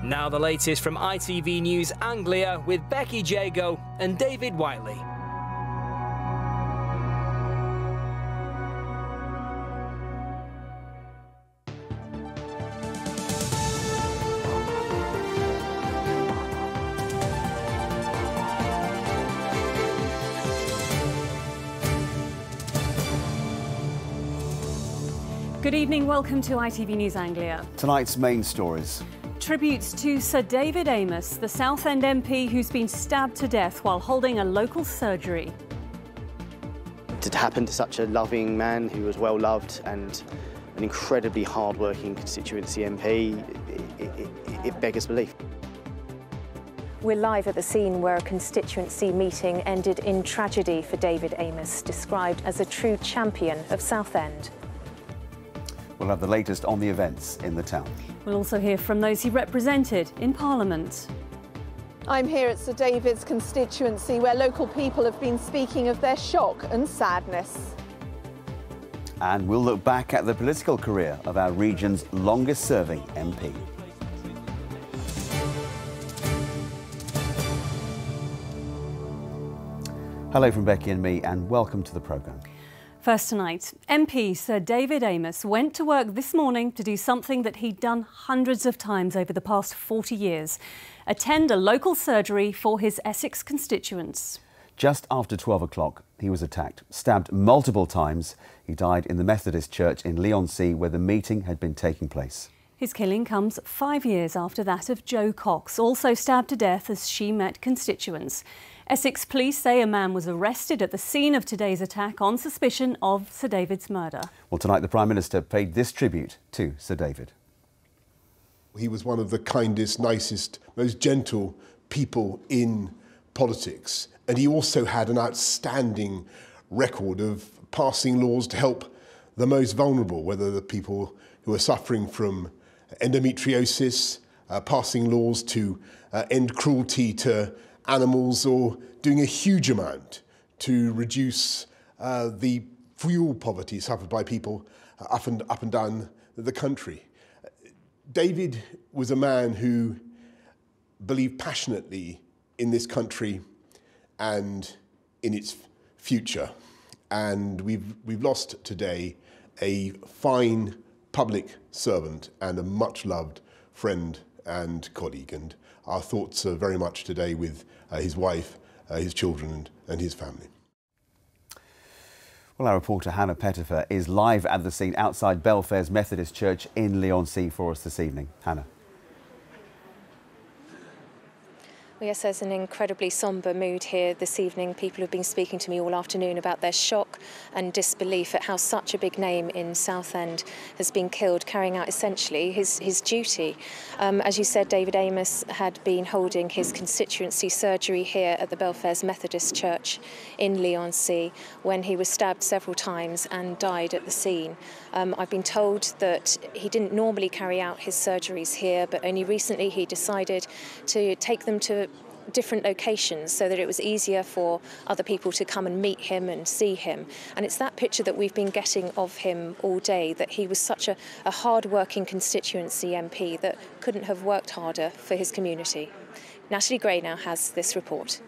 Now the latest from ITV News Anglia with Becky, Jago and David Whiteley. Good evening, welcome to ITV News Anglia. Tonight's main stories. Tributes to Sir David Amess, the Southend MP who's been stabbed to death while holding a local surgery. To happen to such a loving man who was well loved and an incredibly hard-working constituency MP, it beggars belief. We're live at the scene where a constituency meeting ended in tragedy for David Amess, described as a true champion of Southend. We'll have the latest on the events in the town. We'll also hear from those he represented in Parliament. I'm here at Sir David's constituency where local people have been speaking of their shock and sadness. And we'll look back at the political career of our region's longest-serving MP. Hello from Becky and me, and welcome to the programme. First tonight, MP Sir David Amess went to work this morning to do something that he'd done hundreds of times over the past 40 years, attend a local surgery for his Essex constituents. Just after 12 o'clock, he was attacked, stabbed multiple times. He died in the Methodist Church in Leigh-on-Sea, where the meeting had been taking place. His killing comes 5 years after that of Jo Cox, also stabbed to death as she met constituents. Essex police say a man was arrested at the scene of today's attack on suspicion of Sir David's murder. Well, tonight the Prime Minister paid this tribute to Sir David. He was one of the kindest, nicest, most gentle people in politics. And he also had an outstanding record of passing laws to help the most vulnerable, whether the people who are suffering from endometriosis, passing laws to end cruelty to animals, or doing a huge amount to reduce the fuel poverty suffered by people up and down the country. David was a man who believed passionately in this country and in its future. And we've lost today a fine public servant and a much-loved friend and colleague. And our thoughts are very much today with his wife, his children and his family. Well, our reporter Hannah Pettifer is live at the scene outside Belfair's Methodist Church in Leigh-on-Sea for us this evening. Hannah. Well, yes, there's an incredibly sombre mood here this evening. People have been speaking to me all afternoon about their shock and disbelief at how such a big name in Southend has been killed, carrying out essentially his duty. As you said, David Amess had been holding his constituency surgery here at the Belfair's Methodist Church in Leigh-on-Sea when he was stabbed several times and died at the scene. I've been told that he didn't normally carry out his surgeries here, but only recently he decided to take them to different locations so that it was easier for other people to come and meet him and see him. And it's that picture that we've been getting of him all day, that he was such a hard-working constituency MP that couldn't have worked harder for his community. Natalie Gray now has this report.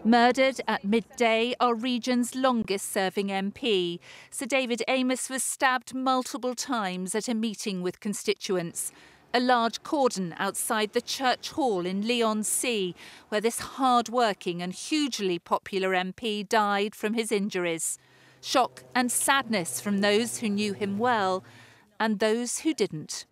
Murdered at midday, our region's longest-serving MP. Sir David Amess was stabbed multiple times at a meeting with constituents. A large cordon outside the church hall in Leigh-on-Sea, where this hard-working and hugely popular MP died from his injuries. Shock and sadness from those who knew him well and those who didn't.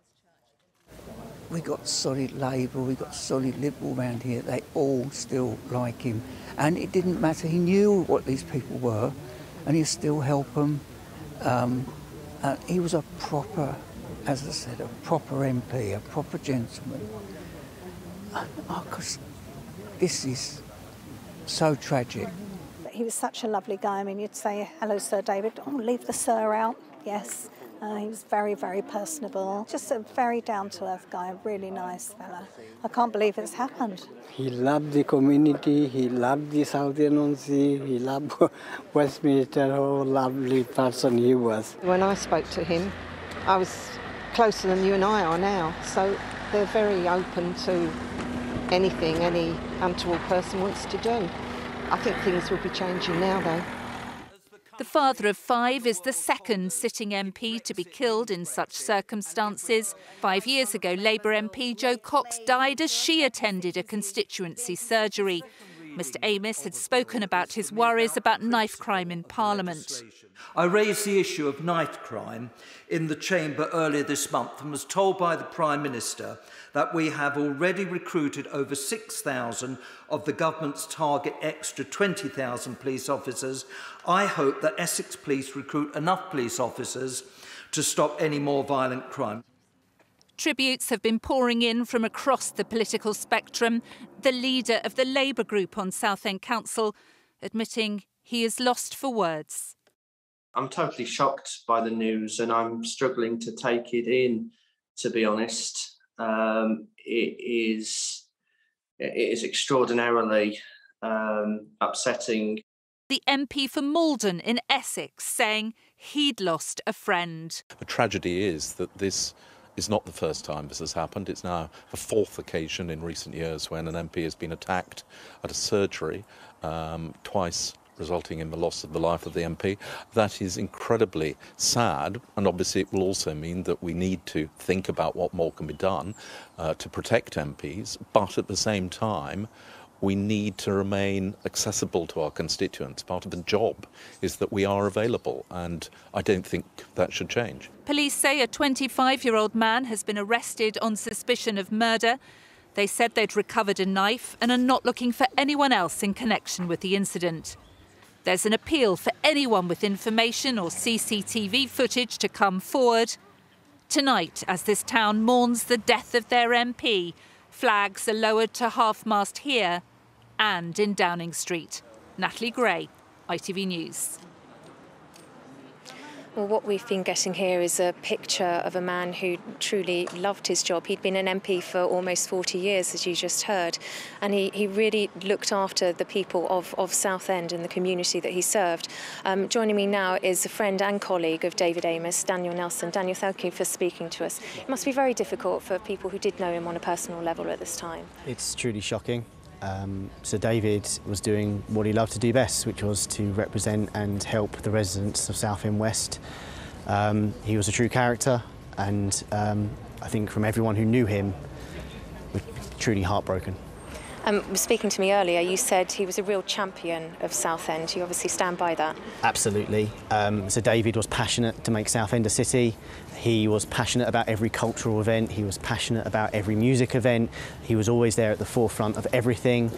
We got solid Labour, we got solid Liberal around here. They all still like him. And it didn't matter, he knew what these people were and he'd still help them. He was a proper, as I said, a proper MP, a proper gentleman. Because this is so tragic. He was such a lovely guy. I mean, you'd say, hello, Sir David. Oh, leave the sir out. Yes. He was very, very personable. Just a very down-to-earth guy, a really nice fella. I can't believe it's happened. He loved the community, he loved the Southend-on-Sea, he loved Westminster, oh, lovely person he was. When I spoke to him, I was closer than you and I are now, so they're very open to anything any untoward person wants to do. I think things will be changing now, though. The father of 5 is the second sitting MP to be killed in such circumstances. 5 years ago, Labour MP Jo Cox died as she attended a constituency surgery. Mr Amess had spoken about his worries about knife crime in Parliament. I raised the issue of knife crime in the Chamber earlier this month and was told by the Prime Minister that we have already recruited over 6,000 of the government's target extra 20,000 police officers. I hope that Essex Police recruit enough police officers to stop any more violent crime. Tributes have been pouring in from across the political spectrum. The leader of the Labour group on Southend Council admitting he is lost for words. I'm totally shocked by the news and I'm struggling to take it in, to be honest. It is extraordinarily upsetting. The MP for Malden in Essex saying he'd lost a friend. The tragedy is that this is not the first time this has happened. It's now the 4th occasion in recent years when an MP has been attacked at a surgery, twice resulting in the loss of the life of the MP. That is incredibly sad, and obviously it will also mean that we need to think about what more can be done to protect MPs, but at the same time we need to remain accessible to our constituents. Part of the job is that we are available, and I don't think that should change. Police say a 25-year-old man has been arrested on suspicion of murder. They said they'd recovered a knife and are not looking for anyone else in connection with the incident. There's an appeal for anyone with information or CCTV footage to come forward. Tonight, as this town mourns the death of their MP, flags are lowered to half-mast here and in Downing Street. Natalie Gray, ITV News. Well, what we've been getting here is a picture of a man who truly loved his job. He'd been an MP for almost 40 years, as you just heard, and he really looked after the people of Southend and the community that he served. Joining me now is a friend and colleague of David Amess, Daniel Nelson. Daniel, thank you for speaking to us. It must be very difficult for people who did know him on a personal level at this time. It's truly shocking. So David was doing what he loved to do best, which was to represent and help the residents of Southend West. He was a true character, and I think from everyone who knew him, we're truly heartbroken. Speaking to me earlier, you said he was a real champion of Southend. You obviously stand by that. Absolutely. So David was passionate to make Southend a city. He was passionate about every cultural event. He was passionate about every music event. He was always there at the forefront of everything,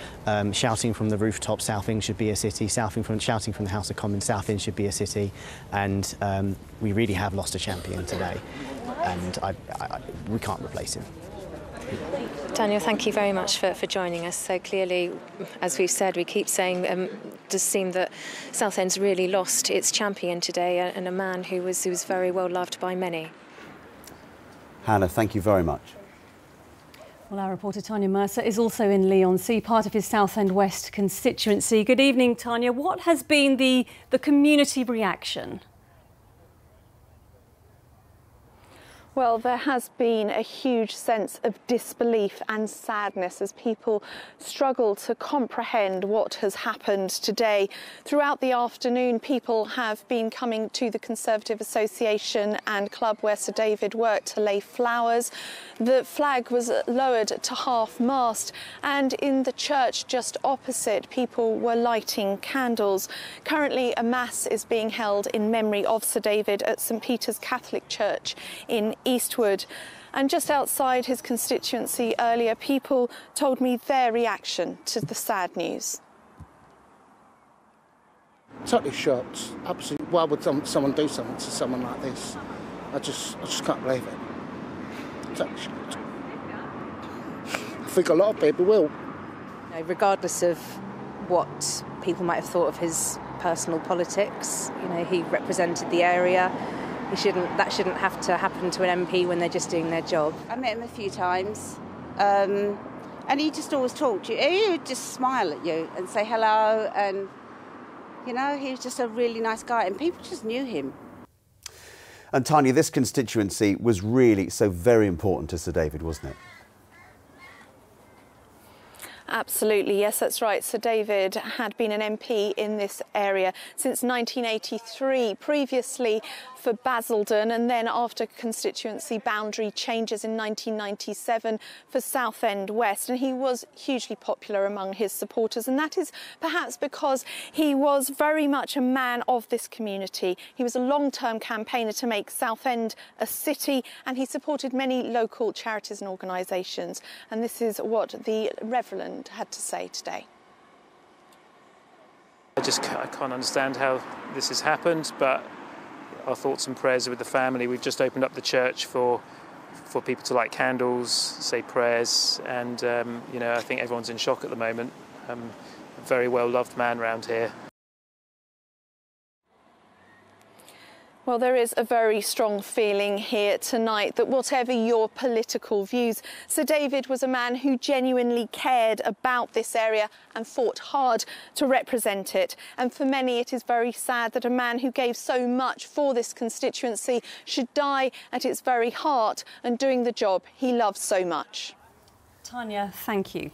shouting from the rooftop, Southend should be a city, shouting from the House of Commons, Southend should be a city. And we really have lost a champion today, and we can't replace him. Daniel, thank you very much for joining us. So clearly, as we've said, we keep saying it does seem that Southend's really lost its champion today, and a man who was very well loved by many. Hannah, thank you very much. Well, our reporter Tanya Mercer is also in Leigh-on-Sea, part of his Southend West constituency. Good evening, Tanya. What has been the community reaction? Well, there has been a huge sense of disbelief and sadness as people struggle to comprehend what has happened today. Throughout the afternoon, people have been coming to the Conservative Association and Club where Sir David worked to lay flowers. The flag was lowered to half-mast, and in the church just opposite, people were lighting candles. Currently, a mass is being held in memory of Sir David at St Peter's Catholic Church in Eastwood. And just outside his constituency earlier, people told me their reaction to the sad news. Totally shocked. Absolutely. Why would someone do something to someone like this? I just can't believe it. Totally shocked. I think a lot of people will. Regardless of what people might have thought of his personal politics, he represented the area. That shouldn't have to happen to an MP when they're just doing their job. I met him a few times, and he just always talked to you. He would just smile at you and say hello, and he was just a really nice guy, and people just knew him. And Tanya, this constituency was really so very important to Sir David, wasn't it? Absolutely, yes, that's right. Sir David had been an MP in this area since 1983, previously for Basildon, and then after constituency boundary changes in 1997 for Southend West. And he was hugely popular among his supporters, and that is perhaps because he was very much a man of this community. He was a long-term campaigner to make Southend a city, and he supported many local charities and organisations. And this is what the Reverend had to say today. I can't understand how this has happened, but our thoughts and prayers are with the family. We've just opened up the church for people to light candles, say prayers, and you know, I think everyone's in shock at the moment. A very well loved man around here. Well, there is a very strong feeling here tonight that whatever your political views, Sir David was a man who genuinely cared about this area and fought hard to represent it. And for many, it is very sad that a man who gave so much for this constituency should die at its very heart and doing the job he loved so much. Tanya, thank you.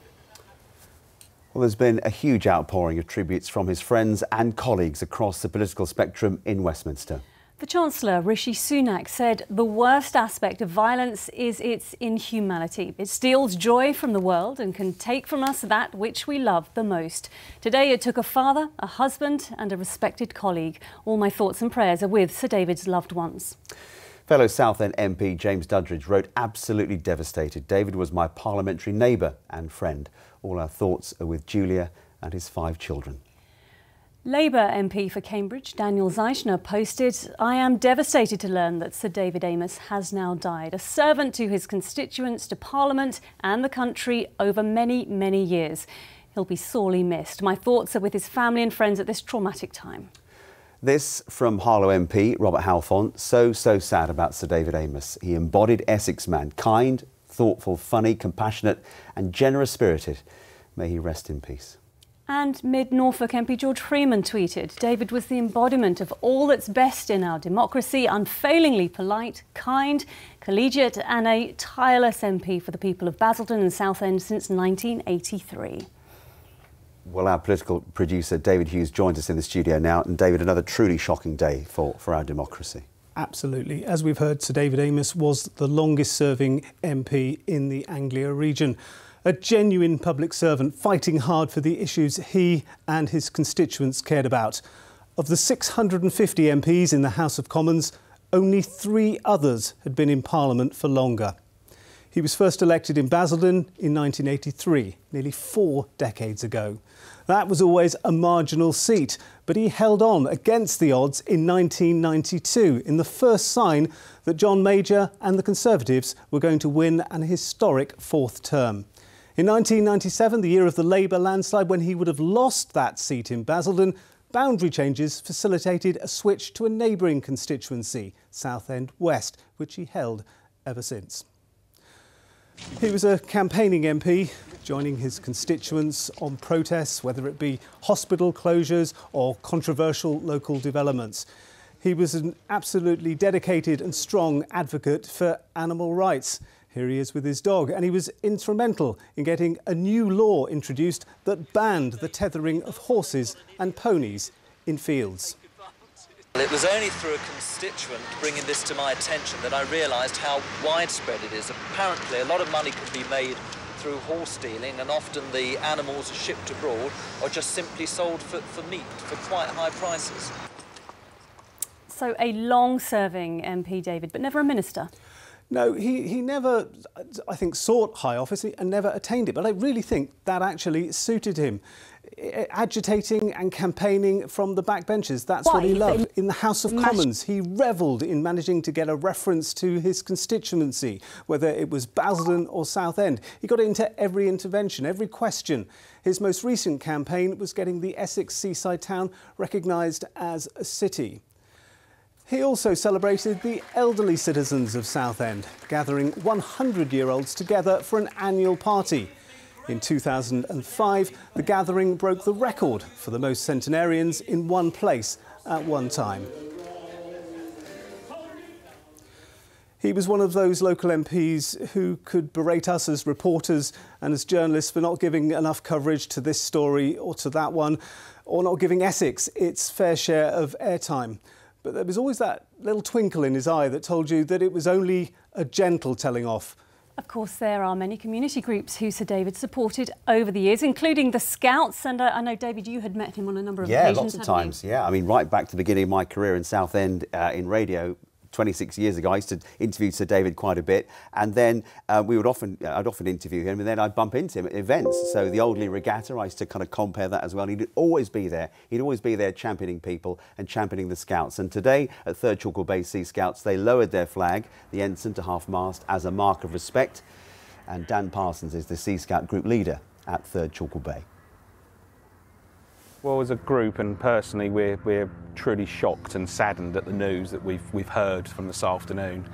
Well, there's been a huge outpouring of tributes from his friends and colleagues across the political spectrum in Westminster. The Chancellor, Rishi Sunak, said the worst aspect of violence is its inhumanity. It steals joy from the world and can take from us that which we love the most. Today it took a father, a husband and a respected colleague. All my thoughts and prayers are with Sir David's loved ones. Fellow Southend MP James Duddridge wrote, "Absolutely devastated. David was my parliamentary neighbour and friend. All our thoughts are with Julia and his 5 children." Labour MP for Cambridge, Daniel Zeichner, posted, "I am devastated to learn that Sir David Amess has now died, a servant to his constituents, to Parliament and the country over many, many years. He'll be sorely missed. My thoughts are with his family and friends at this traumatic time." This from Harlow MP Robert Halfont. So sad about Sir David Amess. He embodied Essex man, kind, thoughtful, funny, compassionate and generous-spirited. May he rest in peace. And Mid-Norfolk MP George Freeman tweeted, "David was the embodiment of all that's best in our democracy, unfailingly polite, kind, collegiate and a tireless MP for the people of Basildon and Southend since 1983. Well, our political producer David Hughes joins us in the studio now. And David, another truly shocking day for our democracy. Absolutely. As we've heard, Sir David Amess was the longest serving MP in the Anglia region. A genuine public servant fighting hard for the issues he and his constituents cared about. Of the 650 MPs in the House of Commons, only 3 others had been in Parliament for longer. He was first elected in Basildon in 1983, nearly 4 decades ago. That was always a marginal seat, but he held on against the odds in 1992 in the first sign that John Major and the Conservatives were going to win an historic 4th term. In 1997, the year of the Labour landslide, when he would have lost that seat in Basildon, boundary changes facilitated a switch to a neighbouring constituency, Southend West, which he held ever since. He was a campaigning MP, joining his constituents on protests, whether it be hospital closures or controversial local developments. He was an absolutely dedicated and strong advocate for animal rights. Here he is with his dog, and he was instrumental in getting a new law introduced that banned the tethering of horses and ponies in fields. It was only through a constituent bringing this to my attention that I realised how widespread it is. Apparently a lot of money can be made through horse dealing, and often the animals are shipped abroad or just simply sold for meat for quite high prices. So a long-serving MP, David, but never a minister. No, he never, I think, sought high office and never attained it. But I really think that actually suited him. Agitating and campaigning from the backbenches, that's what he loved. In the House of Commons, he revelled in managing to get a reference to his constituency, whether it was Basildon or Southend. He got into every intervention, every question. His most recent campaign was getting the Essex seaside town recognised as a city. He also celebrated the elderly citizens of Southend, gathering 100-year-olds together for an annual party. In 2005, the gathering broke the record for the most centenarians in one place at one time. He was one of those local MPs who could berate us as reporters and as journalists for not giving enough coverage to this story or to that one, or not giving Essex its fair share of airtime. But there was always that little twinkle in his eye that told you that it was only a gentle telling off. Of course, there are many community groups who Sir David supported over the years, including the Scouts. And I know, David, you had met him on a number of occasions. Yeah, lots of times. Yeah, I mean, right back to the beginning of my career in Southend in radio. 26 years ago, I used to interview Sir David quite a bit, and then I'd often interview him, and then I'd bump into him at events. So the Oldley Regatta, I used to kind of compare that as well. He'd always be there. He'd always be there championing people and championing the Scouts. And today at 3rd Chalkhill Bay Sea Scouts, they lowered their flag, the ensign, to half-mast as a mark of respect. And Dan Parsons is the Sea Scout group leader at 3rd Chalkhill Bay. Well, as a group and personally, we're truly shocked and saddened at the news that we've heard from this afternoon.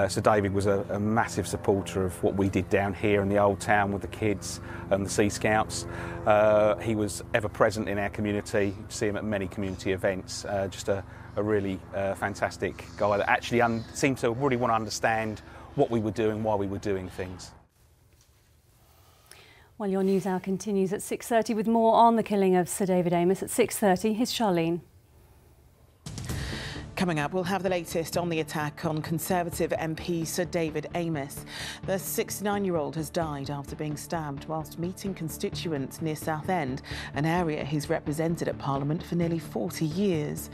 Sir David was a massive supporter of what we did down here in the old town with the kids and the Sea Scouts. He was ever present in our community. You see him at many community events. Just a really fantastic guy that actually seemed to really want to understand what we were doing, why we were doing things. Well, your news hour continues at 6:30 with more on the killing of Sir David Amess. At 6:30, here's Charlene. Coming up, we'll have the latest on the attack on Conservative MP Sir David Amess. The 69-year-old has died after being stabbed whilst meeting constituents near Southend, an area he's represented at Parliament for nearly 40 years.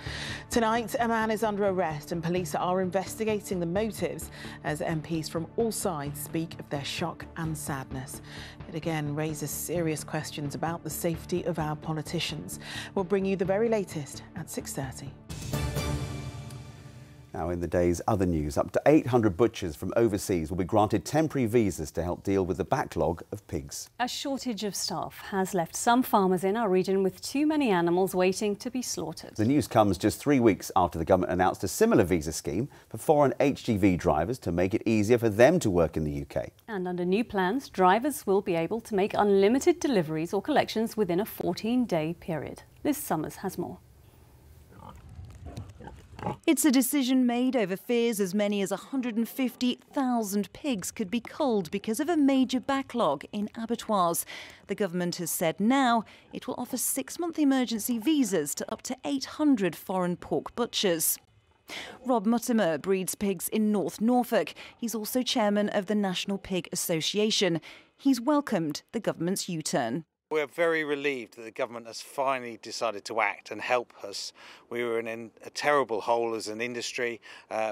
Tonight, a man is under arrest and police are investigating the motives as MPs from all sides speak of their shock and sadness. It again raises serious questions about the safety of our politicians. We'll bring you the very latest at 6:30. Now, in the day's other news, up to 800 butchers from overseas will be granted temporary visas to help deal with the backlog of pigs. A shortage of staff has left some farmers in our region with too many animals waiting to be slaughtered. The news comes just 3 weeks after the government announced a similar visa scheme for foreign HGV drivers to make it easier for them to work in the UK. And under new plans, drivers will be able to make unlimited deliveries or collections within a 14-day period. Liz Summers has more. It's a decision made over fears as many as 150,000 pigs could be culled because of a major backlog in abattoirs. The government has said now it will offer 6-month emergency visas to up to 800 foreign pork butchers. Rob Muttimer breeds pigs in North Norfolk. He's also chairman of the National Pig Association. He's welcomed the government's U-turn. We're very relieved that the government has finally decided to act and help us. We were in a terrible hole as an industry,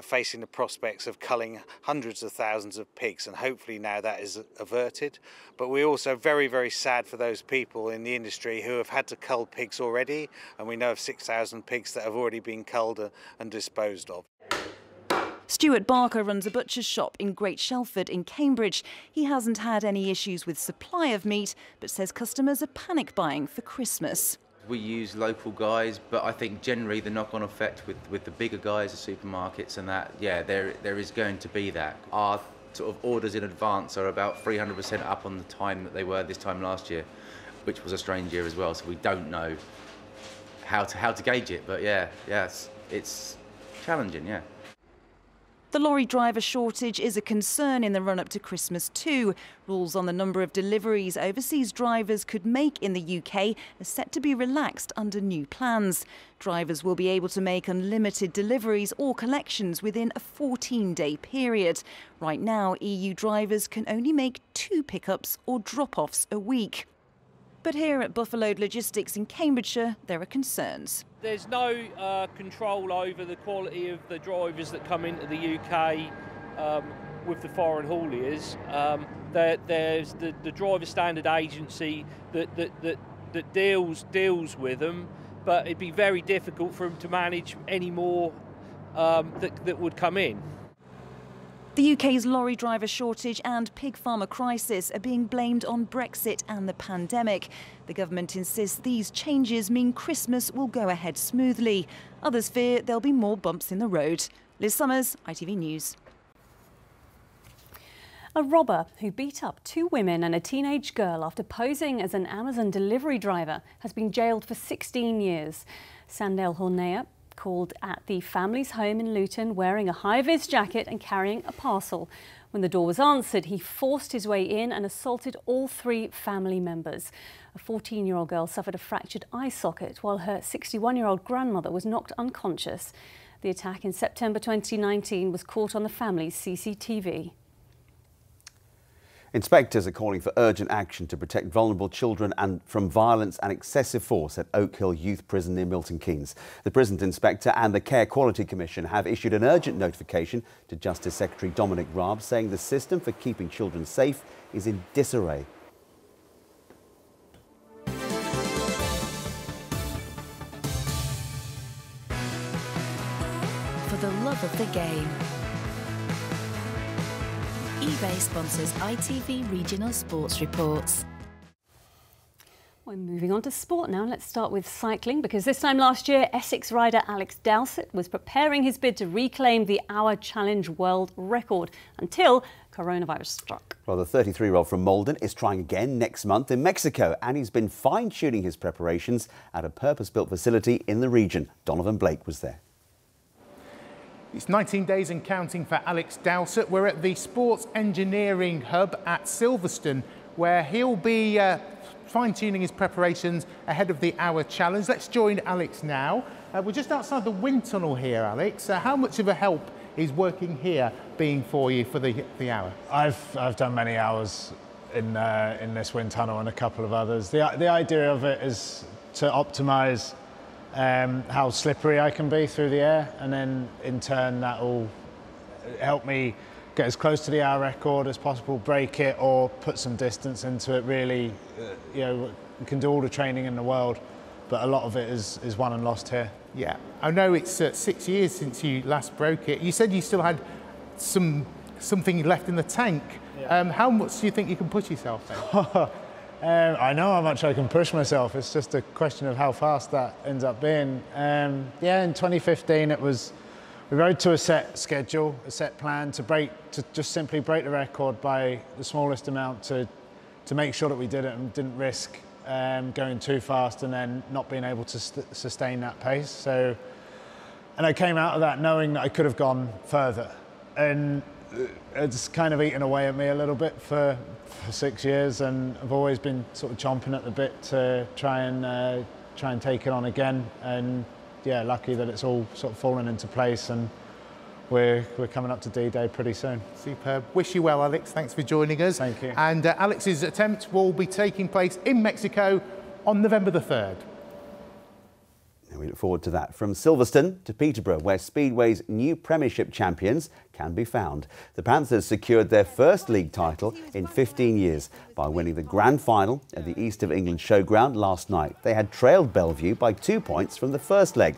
facing the prospects of culling hundreds of thousands of pigs, and hopefully now that is averted. But we're also very, very sad for those people in the industry who have had to cull pigs already, and we know of 6,000 pigs that have already been culled and disposed of. Stuart Barker runs a butcher's shop in Great Shelford in Cambridge. He hasn't had any issues with supply of meat, but says customers are panic buying for Christmas. We use local guys, but I think generally the knock-on effect with the bigger guys, the supermarkets and that, yeah, there is going to be that. Our sort of orders in advance are about 300% up on the time that they were this time last year, which was a strange year as well, so we don't know how to gauge it, but it's challenging, yeah. The lorry driver shortage is a concern in the run-up to Christmas too. Rules on the number of deliveries overseas drivers could make in the UK are set to be relaxed under new plans. Drivers will be able to make unlimited deliveries or collections within a 14-day period. Right now, EU drivers can only make 2 pickups or drop-offs a week. But here at Buffaloed Logistics in Cambridgeshire, there are concerns. There's no control over the quality of the drivers that come into the UK with the foreign hauliers. There's the driver standard agency that deals with them, but it'd be very difficult for them to manage any more that would come in. The UK's lorry driver shortage and pig farmer crisis are being blamed on Brexit and the pandemic. The government insists these changes mean Christmas will go ahead smoothly. Others fear there'll be more bumps in the road. Liz Summers, ITV News. A robber who beat up 2 women and a teenage girl after posing as an Amazon delivery driver has been jailed for 16 years. Sandale Hornea called at the family's home in Luton wearing a high-vis jacket and carrying a parcel. When the door was answered, he forced his way in and assaulted all 3 family members. A 14-year-old girl suffered a fractured eye socket while her 61-year-old grandmother was knocked unconscious. The attack in September 2019 was caught on the family's CCTV. Inspectors are calling for urgent action to protect vulnerable children from violence and excessive force at Oak Hill Youth Prison near Milton Keynes. The Prison Inspector and the Care Quality Commission have issued an urgent notification to Justice Secretary Dominic Raab saying the system for keeping children safe is in disarray. For the love of the game. eBay sponsors ITV Regional Sports Reports. We're moving on to sport now. Let's start with cycling, because this time last year, Essex rider Alex Dowsett was preparing his bid to reclaim the Hour Challenge world record until coronavirus struck. Well, the 33-year-old from Malden is trying again next month in Mexico, and he's been fine-tuning his preparations at a purpose-built facility in the region. Donovan Blake was there. It's 19 days and counting for Alex Dowsett. We're at the Sports Engineering Hub at Silverstone, where he'll be fine-tuning his preparations ahead of the Hour Challenge. Let's join Alex now. We're just outside the wind tunnel here, Alex. How much of a help is working here being for you for the Hour? I've done many hours in this wind tunnel and a couple of others. The idea of it is to optimise how slippery I can be through the air, and then in turn that will help me get as close to the hour record as possible, break it or put some distance into it. Really, you know, you can do all the training in the world, but a lot of it is won and lost here. Yeah, I know it's 6 years since you last broke it. You said you still had something left in the tank. Yeah. How much do you think you can push yourself then? I know how much I can push myself. It's just a question of how fast that ends up being. Yeah, in 2015 we rode to a set schedule, a set plan to just simply break the record by the smallest amount to make sure that we did it and didn't risk going too fast and then not being able to sustain that pace. So, and I came out of that knowing that I could have gone further, and it's kind of eaten away at me a little bit for 6 years, and I've always been sort of chomping at the bit to try and take it on again. And yeah, lucky that it's all sort of fallen into place, and we're coming up to D-Day pretty soon. Superb. Wish you well, Alex. Thanks for joining us. Thank you. And Alex's attempt will be taking place in Mexico on November the 3rd. We look forward to that. From Silverstone to Peterborough, where Speedway's new Premiership champions can be found. The Panthers secured their first league title in 15 years by winning the grand final at the East of England Showground last night. They had trailed Bellevue by 2 points from the first leg.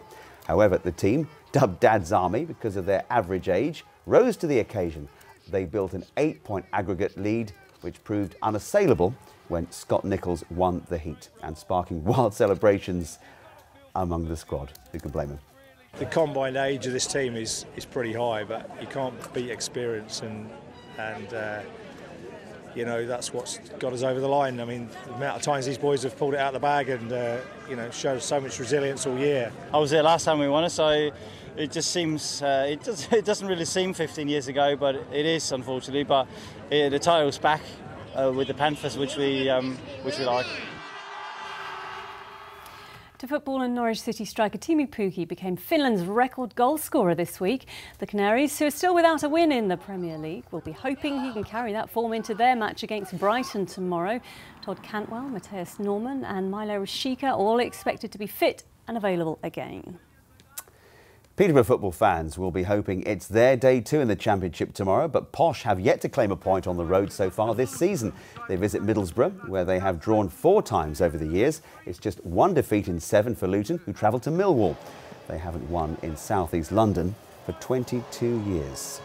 However, the team, dubbed Dad's Army because of their average age, rose to the occasion. They built an 8-point aggregate lead, which proved unassailable when Scott Nicholls won the heat, and sparking wild celebrations among the squad. Who can blame him? The combined age of this team is pretty high, but you can't beat experience, and you know, that's what's got us over the line. I mean, the amount of times these boys have pulled it out of the bag and you know, showed so much resilience all year. I was there last time we won it, so it just seems it doesn't really seem 15 years ago, but it is, unfortunately. But the title's back with the Panthers, which we like. To football, and Norwich City striker Timu Pukki became Finland's record goal scorer this week. The Canaries, who are still without a win in the Premier League, will be hoping he can carry that form into their match against Brighton tomorrow. Todd Cantwell, Matthias Norman and Milo Rashika all expected to be fit and available again. Peterborough football fans will be hoping it's their day too in the Championship tomorrow, but Posh have yet to claim a point on the road so far this season. They visit Middlesbrough, where they have drawn 4 times over the years. It's just 1 defeat in 7 for Luton, who travel to Millwall. They haven't won in South East London for 22 years.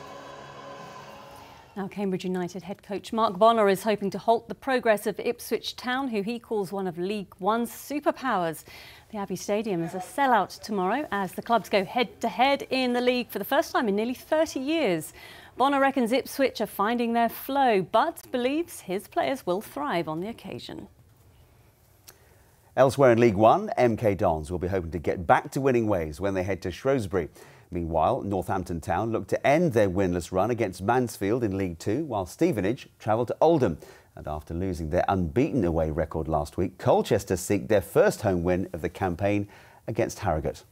Now, Cambridge United head coach Mark Bonner is hoping to halt the progress of Ipswich Town, who he calls one of League One's superpowers. The Abbey Stadium is a sellout tomorrow as the clubs go head-to-head in the league for the first time in nearly 30 years. Bonner reckons Ipswich are finding their flow, but believes his players will thrive on the occasion. Elsewhere in League One, MK Dons will be hoping to get back to winning ways when they head to Shrewsbury. Meanwhile, Northampton Town look to end their winless run against Mansfield in League Two, while Stevenage travel to Oldham. And after losing their unbeaten away record last week, Colchester seek their first home win of the campaign against Harrogate.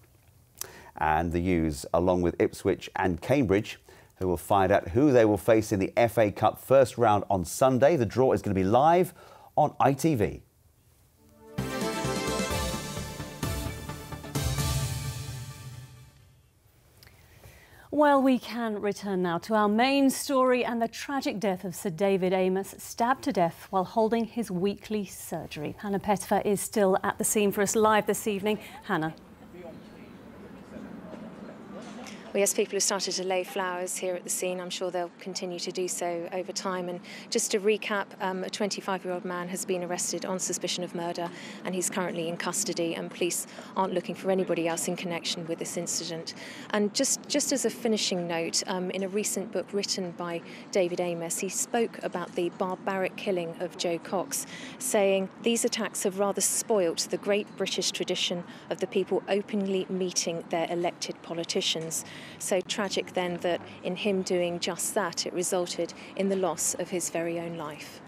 And the U's, along with Ipswich and Cambridge, who will find out who they will face in the FA Cup first round on Sunday. The draw is going to be live on ITV. Well, we can return now to our main story and the tragic death of Sir David Amess, stabbed to death while holding his weekly surgery. Hannah Pettifer is still at the scene for us live this evening. Hannah. Well, yes, people have started to lay flowers here at the scene. I'm sure they'll continue to do so over time. And just to recap, a 25-year-old man has been arrested on suspicion of murder and he's currently in custody, and police aren't looking for anybody else in connection with this incident. And just as a finishing note, in a recent book written by David Amess, he spoke about the barbaric killing of Joe Cox, saying, "These attacks have rather spoilt the great British tradition of the people openly meeting their elected politicians." So tragic then that in him doing just that, it resulted in the loss of his very own life.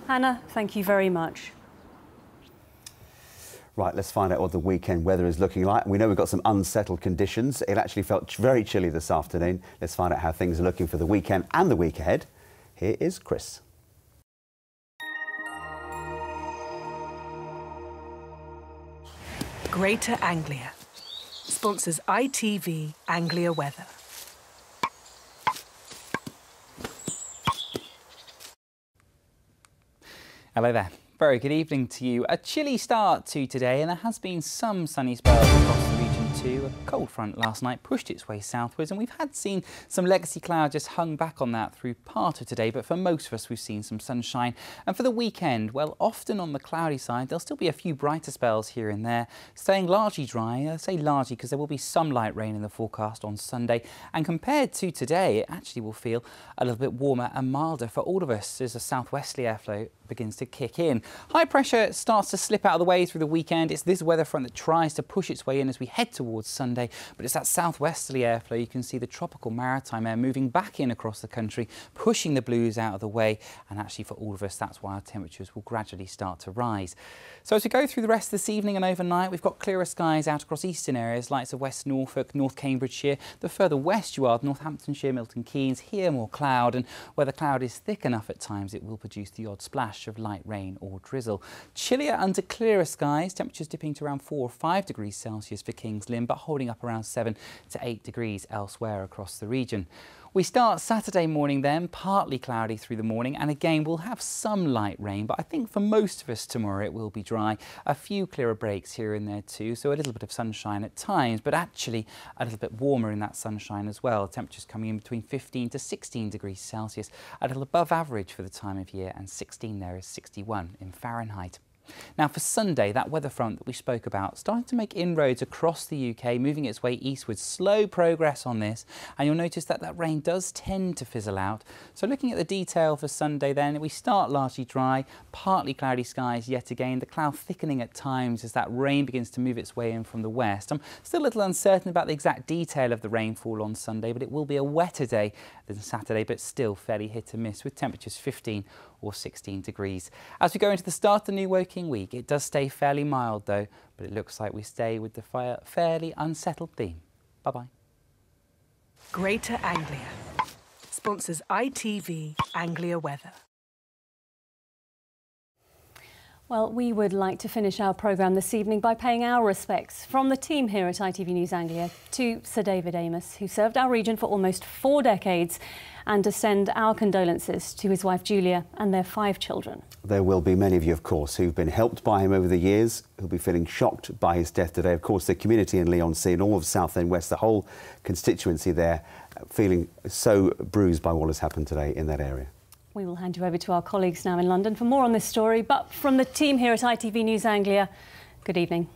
Hannah, thank you very much. Right, let's find out what the weekend weather is looking like. We know we've got some unsettled conditions. It actually felt very chilly this afternoon. Let's find out how things are looking for the weekend and the week ahead. Here is Chris. Greater Anglia sponsors ITV Anglia Weather. Hello there. Very good evening to you. A chilly start to today, and there has been some sunny spells across the region too. A cold front last night pushed its way southwards, and we've seen some legacy cloud just hung back on that through part of today, but for most of us we've seen some sunshine. And for the weekend, well, often on the cloudy side there'll still be a few brighter spells here and there, staying largely dry. I say largely because there will be some light rain in the forecast on Sunday, and compared to today it actually will feel a little bit warmer and milder for all of us as a southwesterly airflow begins to kick in. High pressure starts to slip out of the way through the weekend. It's this weather front that tries to push its way in as we head towards Sunday, but it's that southwesterly airflow. You can see the tropical maritime air moving back in across the country, pushing the blues out of the way, and actually for all of us that's why our temperatures will gradually start to rise. So as we go through the rest of this evening and overnight, we've got clearer skies out across eastern areas like West Norfolk, North Cambridgeshire. The further west you are, Northamptonshire, Milton Keynes, here more cloud, and where the cloud is thick enough at times it will produce the odd splash of light rain or drizzle. Chillier under clearer skies, temperatures dipping to around 4 or 5 degrees Celsius for King's Lynn, but holding up around 7 to 8 degrees elsewhere across the region. We start Saturday morning then, partly cloudy through the morning, and again we'll have some light rain, but I think for most of us tomorrow it will be dry. A few clearer breaks here and there too, so a little bit of sunshine at times, but actually a little bit warmer in that sunshine as well. Temperatures coming in between 15 to 16 degrees Celsius, a little above average for the time of year, and 16 there is 61 in Fahrenheit. Now for Sunday, that weather front that we spoke about starting to make inroads across the UK, moving its way eastwards. Slow progress on this, and you'll notice that that rain does tend to fizzle out. So looking at the detail for Sunday then, we start largely dry, partly cloudy skies yet again, the cloud thickening at times as that rain begins to move its way in from the west. I'm still a little uncertain about the exact detail of the rainfall on Sunday, but it will be a wetter day than Saturday, but still fairly hit and miss with temperatures 15 or 16 degrees. As we go into the start of the new working week, it does stay fairly mild though, but it looks like we stay with the fairly unsettled theme. Bye-bye. Greater Anglia sponsors ITV Anglia Weather. Well, we would like to finish our programme this evening by paying our respects from the team here at ITV News Anglia to Sir David Amess, who served our region for almost 4 decades, and to send our condolences to his wife Julia and their 5 children. There will be many of you, of course, who've been helped by him over the years, who'll be feeling shocked by his death today. Of course, the community in Leigh-on-Sea and all of Southend West, the whole constituency there, feeling so bruised by what has happened today in that area. We will hand you over to our colleagues now in London for more on this story, but from the team here at ITV News Anglia, good evening.